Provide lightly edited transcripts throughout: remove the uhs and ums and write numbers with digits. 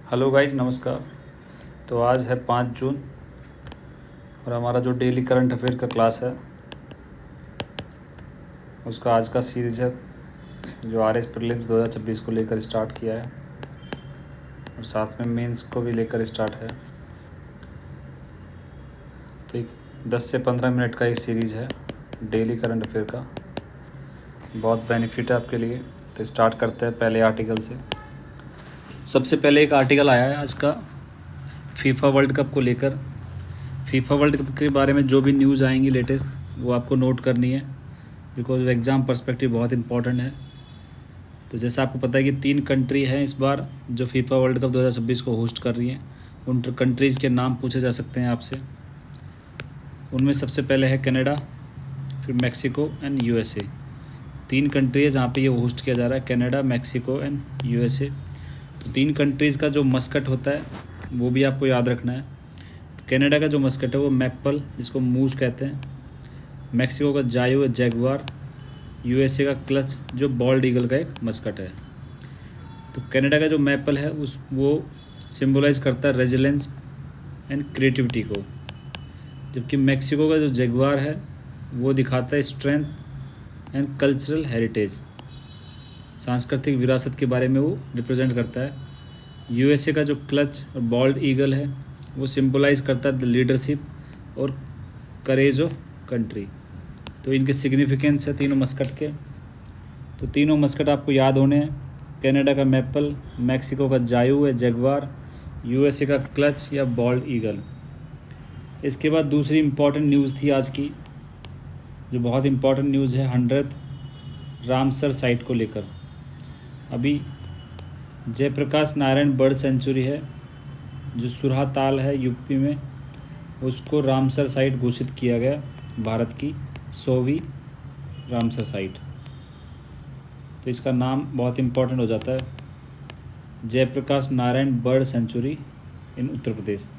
Hello guys, नमस्कार। तो आज है 5 जून और हमारा जो डेली करंट अफेयर का क्लास है उसका आज का सीरीज़ है जो आर एस प्रीलिम्स 2026 को लेकर स्टार्ट किया है और साथ में मेंस को भी लेकर स्टार्ट है। तो एक 10 से 15 मिनट का एक सीरीज़ है डेली करंट अफेयर का, बहुत बेनिफिट है आपके लिए। तो स्टार्ट करते हैं पहले आर्टिकल से। सबसे पहले एक आर्टिकल आया है आज का फीफा वर्ल्ड कप को लेकर। फीफा वर्ल्ड कप के बारे में जो भी न्यूज़ आएंगी लेटेस्ट वो आपको नोट करनी है, बिकॉज एग्ज़ाम पर्सपेक्टिव बहुत इंपॉर्टेंट है। तो जैसा आपको पता है कि 3 कंट्री हैं इस बार जो फीफा वर्ल्ड कप 2026 को होस्ट कर रही हैं। उन कंट्रीज़ के नाम पूछे जा सकते हैं आपसे। उनमें सबसे पहले है कनाडा, फिर मैक्सिको एंड यूएसए। 3 कंट्री है जहाँ पे ये होस्ट किया जा रहा है, कनाडा, मैक्सिको एंड यूएसए। तो 3 कंट्रीज़ का जो मस्कट होता है वो भी आपको याद रखना है। कनाडा का जो मस्कट है वो मैपल, जिसको मूस कहते हैं। मैक्सिको का जायो है जैगवार। यूएसए का क्लच जो बॉल्ड ईगल का एक मस्कट है। तो कनाडा का जो मैपल है वो सिंबलाइज करता है रेजिलेंस एंड क्रिएटिविटी को, जबकि मैक्सिको का जो जैगवार है वो दिखाता है स्ट्रेंथ एंड कल्चरल हेरिटेज, सांस्कृतिक विरासत के बारे में वो रिप्रेजेंट करता है। यूएसए का जो क्लच और बॉल्ड ईगल है वो सिंबलाइज करता है द लीडरशिप और करेज ऑफ कंट्री। तो इनके सिग्निफिकेंस है तीनों मस्कट के। तो तीनों मस्कट आपको याद होने हैं। कनाडा का मैपल, मैक्सिको का जायू है जैगवार, यूएसए का क्लच या बॉल्ड ईगल। इसके बाद दूसरी इम्पॉर्टेंट न्यूज़ थी आज की, जो बहुत इम्पॉर्टेंट न्यूज़ है 100th रामसर साइट को लेकर। अभी जयप्रकाश नारायण बर्ड सेंचुरी है जो सुरहा ताल है यूपी में, उसको रामसर साइट घोषित किया गया, भारत की 100वीं रामसर साइट। तो इसका नाम बहुत इम्पोर्टेंट हो जाता है, जयप्रकाश नारायण बर्ड सेंचुरी इन उत्तर प्रदेश।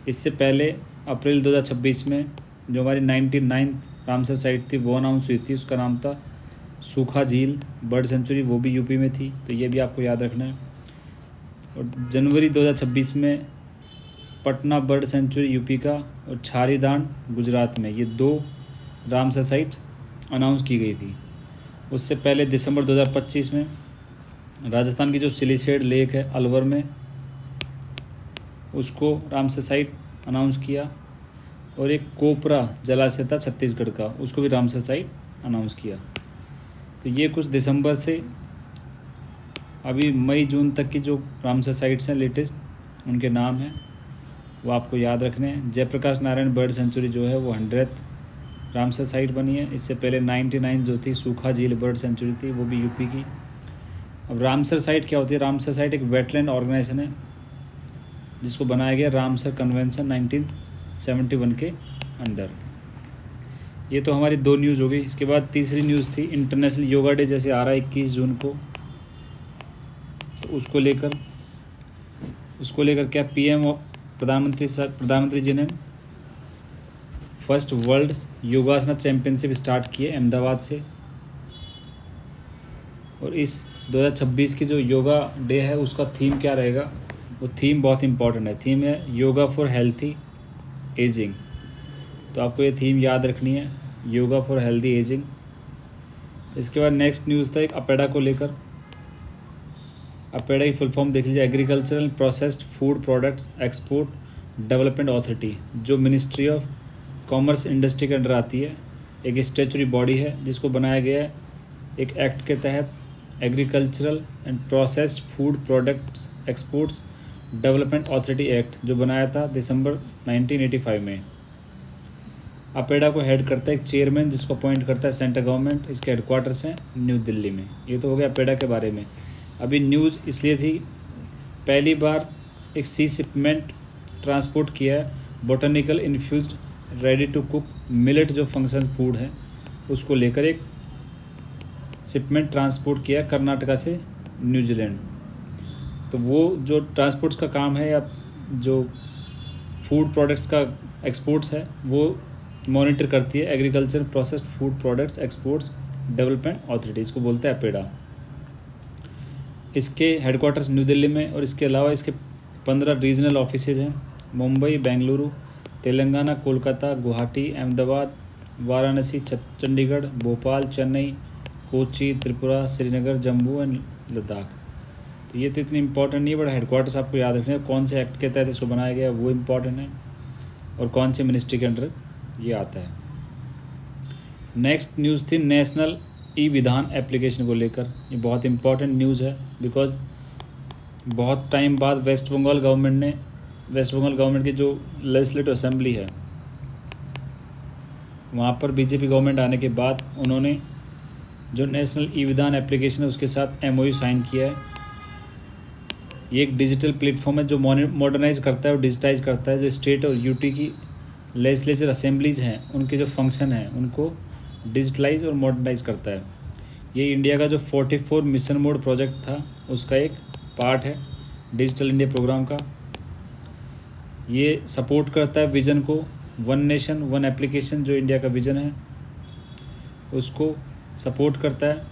इससे पहले अप्रैल 2026 में जो हमारी 99th रामसर साइट थी वो अनाउंस हुई थी, उसका नाम था सूखा झील बर्ड सेंचुरी, वो भी यूपी में थी। तो ये भी आपको याद रखना है। और जनवरी 2026 में पटना बर्ड सेंचुरी यूपी का और छारीदान गुजरात में, ये 2 रामसर साइट अनाउंस की गई थी। उससे पहले दिसंबर 2025 में राजस्थान की जो सिलीशेड लेक है अलवर में, उसको रामसर साइट अनाउंस किया। और एक कोपरा जलाशय था छत्तीसगढ़ का, उसको भी रामसर साइट अनाउंस किया। तो ये कुछ दिसंबर से अभी मई जून तक की जो रामसर साइट्स हैं लेटेस्ट, उनके नाम हैं, वो आपको याद रखने हैं। जयप्रकाश नारायण बर्ड सेंचुरी जो है वो 100th रामसर साइट बनी है। इससे पहले 99 जो थी सूखा झील बर्ड सेंचुरी थी, वो भी यूपी की। अब रामसर साइट क्या होती है? रामसर साइट एक वेटलैंड ऑर्गेनाइजेशन है जिसको बनाया गया रामसर कन्वेंशन 1971 के अंडर। ये तो हमारी 2 न्यूज़ हो गई। इसके बाद तीसरी न्यूज़ थी इंटरनेशनल योगा डे जैसे आ रहा है 21 जून को, तो उसको लेकर क्या पीएम और प्रधानमंत्री जी ने फर्स्ट वर्ल्ड योगासना चैम्पियनशिप स्टार्ट किए अहमदाबाद से। और इस 2026 की जो योगा डे है उसका थीम क्या रहेगा? वो थीम बहुत इंपॉर्टेंट है। थीम है योगा फॉर हेल्थी एजिंग। तो आपको ये थीम याद रखनी है, योगा फॉर हेल्थी एजिंग। इसके बाद नेक्स्ट न्यूज़ था एक अपेडा को लेकर। अपेडा की फुल फॉर्म देख लीजिए, agricultural processed food products export development authority, जो मिनिस्ट्री ऑफ कॉमर्स इंडस्ट्री के अंडर आती है। एक स्टैच्यूटरी बॉडी है जिसको बनाया गया है एक एक्ट के तहत, agricultural and processed food products exports development authority act, जो बनाया था दिसंबर 1985 में। अपेडा को हेड करता है एक चेयरमैन जिसको अपॉइंट करता है सेंट्रल गवर्नमेंट। इसके हेडक्वार्टर्स हैं न्यू दिल्ली में। ये तो हो गया अपेडा के बारे में। अभी न्यूज़ इसलिए थी, पहली बार एक सी शिपमेंट ट्रांसपोर्ट किया है botanical infused ready to cook millet, जो फंक्शन फूड है उसको लेकर एक शिपमेंट ट्रांसपोर्ट किया कर्नाटका से न्यूजीलैंड। तो वो जो ट्रांसपोर्ट्स का काम है या जो फूड प्रोडक्ट्स का एक्सपोर्ट्स है वो मॉनिटर करती है agriculture processed food products exports development authority, इसको बोलते हैं अपेडा। इसके हेडक्वार्टर्स न्यू दिल्ली में। और इसके अलावा इसके 15 रीजनल ऑफिसेज हैं, मुंबई, बेंगलुरु, तेलंगाना, कोलकाता, गुवाहाटी, अहमदाबाद, वाराणसी, चंडीगढ़, भोपाल, चेन्नई, कोची, त्रिपुरा, श्रीनगर, जम्मू एंड लद्दाख। तो ये तो इतनी इंपॉर्टेंट नहीं है, बट हेडक्वार्टर्स आपको याद रखने हैं, कौन से एक्ट के तहत इसको बनाया गया है वो इम्पॉर्टेंट है, और कौन सी मिनिस्ट्री के अंडर ये आता है। नेक्स्ट न्यूज़ थी नेशनल ई विधान एप्लीकेशन को लेकर। ये बहुत इंपॉर्टेंट न्यूज़ है, बिकॉज बहुत टाइम बाद वेस्ट बंगाल गवर्नमेंट की जो लेजिस्लेटिव असेंबली है, वहाँ पर बीजेपी गवर्नमेंट आने के बाद उन्होंने जो नेशनल ई विधान एप्लीकेशन है उसके साथ MOU साइन किया है। ये एक डिजिटल प्लेटफॉर्म है जो मॉडर्नाइज करता है और डिजिटाइज करता है जो स्टेट और यूटी की लेजिस्लेचर असेंबलीज हैं, उनके जो फंक्शन हैं उनको डिजिटलाइज और मॉडर्नाइज करता है। ये इंडिया का जो 44 मिशन मोड प्रोजेक्ट था उसका एक पार्ट है, डिजिटल इंडिया प्रोग्राम का। ये सपोर्ट करता है विज़न को, वन नेशन वन एप्लीकेशन जो इंडिया का विज़न है उसको सपोर्ट करता है।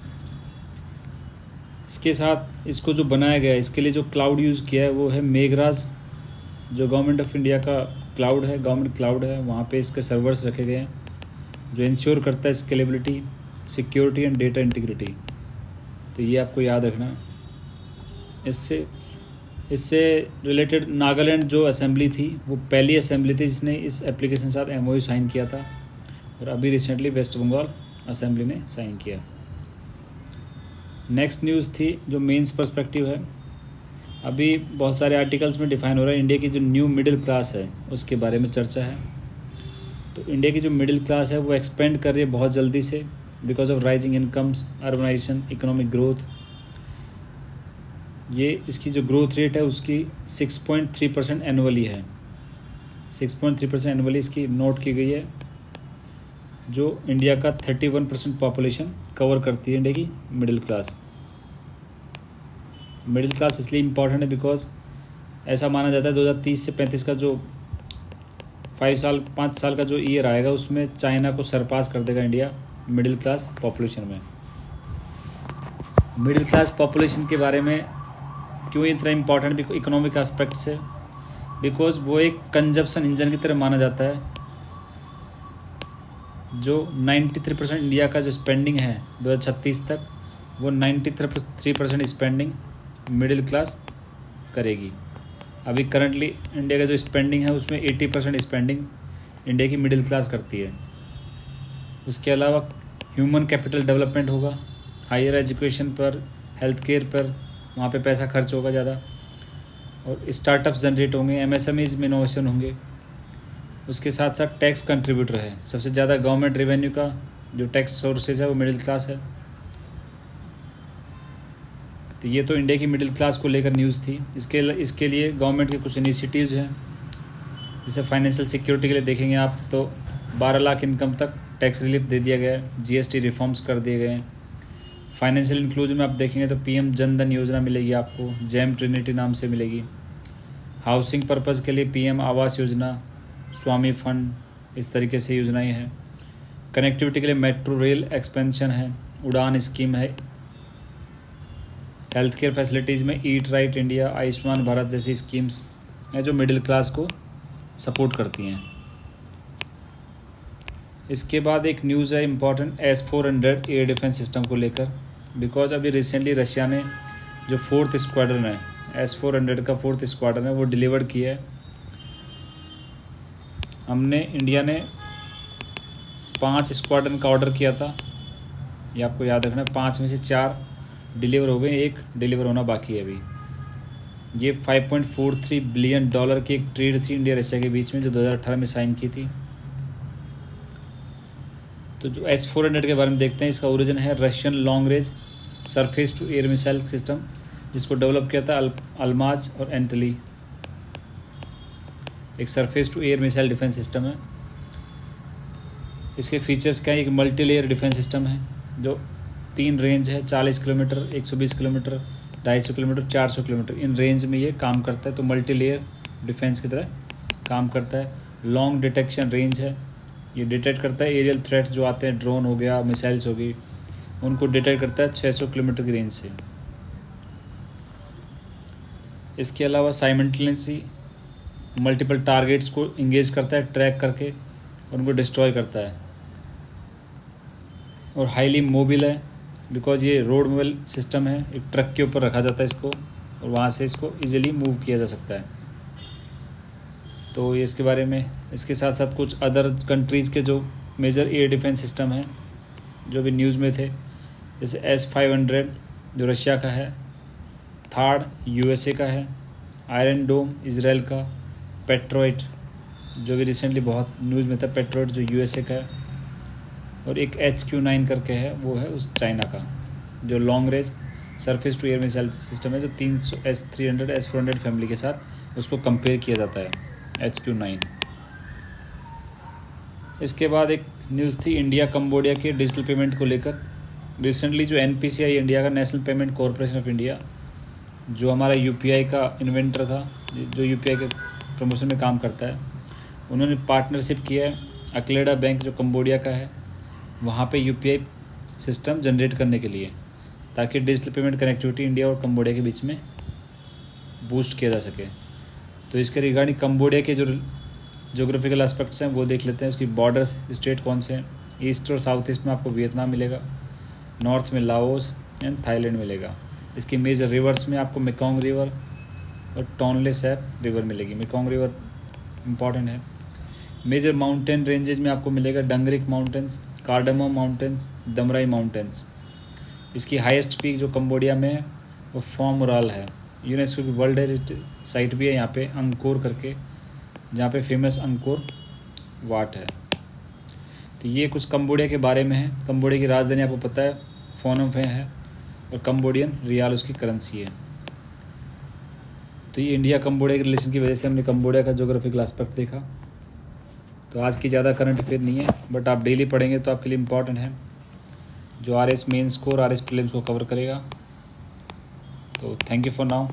इसके साथ इसको जो बनाया गया है, इसके लिए जो क्लाउड यूज़ किया है वो है मेघराज, जो गवर्नमेंट ऑफ इंडिया का क्लाउड है, गवर्नमेंट क्लाउड है। वहाँ पे इसके सर्वर्स रखे गए हैं जो इंश्योर करता है scalability, security and data integrity. तो ये आपको याद रखना है। इससे रिलेटेड नागालैंड जो असेंबली थी वो पहली असेंबली थी जिसने इस एप्लीकेशन के साथ MOU साइन किया था, और अभी रिसेंटली वेस्ट बंगाल असेंबली ने साइन किया। नेक्स्ट न्यूज़ थी जो मेंस पर्सपेक्टिव है। अभी बहुत सारे आर्टिकल्स में डिफाइन हो रहा है इंडिया की जो न्यू मिडिल क्लास है उसके बारे में चर्चा है। तो इंडिया की जो मिडिल क्लास है वो एक्सपेंड कर रही है बहुत जल्दी से, because of rising incomes, urbanisation, economic growth. ये इसकी जो ग्रोथ रेट है उसकी 6.3% एनुअली है, 6.3% एनुअली इसकी नोट की गई है, जो इंडिया का 31% पॉपुलेशन कवर करती है। इंडिया की मिडिल क्लास इसलिए इम्पॉर्टेंट है बिकॉज ऐसा माना जाता है 2030 से 35 का जो 5 साल का जो ईयर आएगा उसमें चाइना को सरपास कर देगा इंडिया मिडिल क्लास पॉपुलेशन में। मिडिल क्लास पॉपुलेशन के बारे में क्यों इतना इम्पॉर्टेंट इकोनॉमिक एस्पेक्ट से, बिकॉज वो एक कंजप्शन इंजन की तरह माना जाता है। जो 93% इंडिया का जो स्पेंडिंग है 2036 तक, वो 93% स्पेंडिंग मिडिल क्लास करेगी। अभी करंटली इंडिया का जो स्पेंडिंग है उसमें 80% स्पेंडिंग इंडिया की मिडिल क्लास करती है। उसके अलावा ह्यूमन कैपिटल डेवलपमेंट होगा, हायर एजुकेशन पर, हेल्थ केयर पर, वहाँ पे पैसा खर्च होगा ज़्यादा, और स्टार्टअप्स जनरेट होंगे, MSMEs में इनोवेशन होंगे। उसके साथ साथ टैक्स कंट्रीब्यूटर है, सबसे ज़्यादा गवर्नमेंट रेवेन्यू का जो टैक्स सोर्सेज है वो मिडिल क्लास है। तो ये तो इंडिया की मिडिल क्लास को लेकर न्यूज़ थी। इसके लिए गवर्नमेंट के कुछ इनिशिएटिव्स हैं, जैसे फाइनेंशियल सिक्योरिटी के लिए देखेंगे आप तो 12 लाख इनकम तक टैक्स रिलीफ दे दिया गया है, GST रिफॉर्म्स कर दिए गए हैं। फाइनेंशियल इंक्लूजन में आप देखेंगे तो PM जन धन योजना मिलेगी आपको, जेम ट्रिनिटी नाम से मिलेगी। हाउसिंग पर्पज़ के लिए PM आवास योजना, स्वामी फंड, इस तरीके से योजनाएं हैं। कनेक्टिविटी के लिए मेट्रो रेल एक्सपेंशन है, उड़ान स्कीम है। हेल्थ केयर फैसिलिटीज़ में eat right India, Ayushman Bharat जैसी स्कीम्स हैं जो मिडिल क्लास को सपोर्ट करती हैं। इसके बाद एक न्यूज़ है important S-400 air defence system को लेकर, बिकॉज अभी रिसेंटली रशिया ने जो 4th स्क्वाड्रन है, S-400 का 4th स्क्वाड्रन है वो डिलीवर किया है। इंडिया ने 5 स्क्वाड्रन का ऑर्डर किया था, ये आपको याद रखना है। 5 में से 4 डिलीवर हो गए, 1 डिलीवर होना बाकी है अभी। ये $5.43 बिलियन की एक ट्रेड थी इंडिया रशिया के बीच में जो 2018 में साइन की थी। तो जो S-400 के बारे में देखते हैं, इसका ओरिजिन है Russian long range surface to air missile system, जिसको डेवलप किया था अल्माज और एंटली। एक surface to air missile defence system है। इसके फीचर्स क्या है, एक मल्टी लेयर डिफेंस सिस्टम है जो 3 रेंज है, 40 kilometre, 120 kilometre, 250 kilometre, 400 kilometre, in range में ये काम करता है। तो मल्टी लेयर डिफेंस की तरह काम करता है। लॉन्ग डिटेक्शन रेंज है, ये डिटेक्ट करता है एरियल थ्रेट्स जो आते हैं, ड्रोन हो गया, मिसाइल्स हो गई, उनको डिटेक्ट करता है 600 किलोमीटर की रेंज से। इसके अलावा साइमल्टेनियसली मल्टीपल टारगेट्स को इंगेज करता है, ट्रैक करके उनको डिस्ट्रॉय करता है। और हाईली मोबिल है, बिकॉज ये रोड मोबाइल सिस्टम है, एक ट्रक के ऊपर रखा जाता है इसको और वहाँ से इसको इजीली मूव किया जा सकता है। तो ये इसके बारे में, इसके साथ साथ कुछ अदर कंट्रीज़ के जो मेजर एयर डिफेंस सिस्टम हैं जो भी न्यूज़ में थे, जैसे S-500 जो रशिया का है, थार्ड USA का है, आयरन डोम इसराइल का, पेट्रोइट जो भी रिसेंटली बहुत न्यूज़ में था, पेट्रोइट जो USA का है, और एक HQ-9 करके है, वो है उस चाइना का, जो long range surface to air missile system है, जो 300 S-300 S-400 फैमिली के साथ उसको कंपेयर किया जाता है, HQ-9। इसके बाद एक न्यूज़ थी इंडिया कंबोडिया के डिजिटल पेमेंट को लेकर। रिसेंटली जो NPCI इंडिया का national payment corporation of India, जो हमारा UPI का इन्वेंटर था, जो UPI के प्रमोशन में काम करता है, उन्होंने पार्टनरशिप किया है अक्लेडा बैंक जो कंबोडिया का है, वहाँ पे UPI सिस्टम जनरेट करने के लिए, ताकि डिजिटल पेमेंट कनेक्टिविटी इंडिया और कंबोडिया के बीच में बूस्ट किया जा सके। तो इसके रिगार्डिंग कंबोडिया के जो जोग्राफिकल एस्पेक्ट्स हैं वो देख लेते हैं। इसकी बॉर्डर स्टेट कौन से हैं। ईस्ट और साउथ ईस्ट में आपको वियतनाम मिलेगा, नॉर्थ में लाओस एंड थाईलैंड मिलेगा। इसकी मेजर रिवर्स में आपको मेकोंग रिवर और टोनले सैप रिवर मिलेगी। मेकोंग रिवर इम्पॉर्टेंट है। मेजर माउंटेन रेंजेस में आपको मिलेगा डंगरिक mountains, cardamom mountains, Dhamala mountains. इसकी हाईएस्ट पीक जो कंबोडिया में है वो फॉर्म उराल है। यूनेस्को की वर्ल्ड हेरिटेज साइट भी है यहाँ पे, अंकोर करके, जहाँ पे फेमस अंकोर वाट है। तो ये कुछ कंबोडिया के बारे में है। कंबोडिया की राजधानी आपको पता है फोनम फेन है, और कंबोडियन रियाल उसकी करेंसी है। तो ये इंडिया कंबोडिया के रिलेशन की वजह से हमने कंबोडिया का जोग्राफिकल एस्पेक्ट देखा। तो आज की ज़्यादा करंट अफेयर नहीं है, बट आप डेली पढ़ेंगे तो आपके लिए इम्पॉर्टेंट है, जो RS मेंस को और RS प्रीलिम्स को कवर करेगा। तो थैंक यू फॉर नाउ।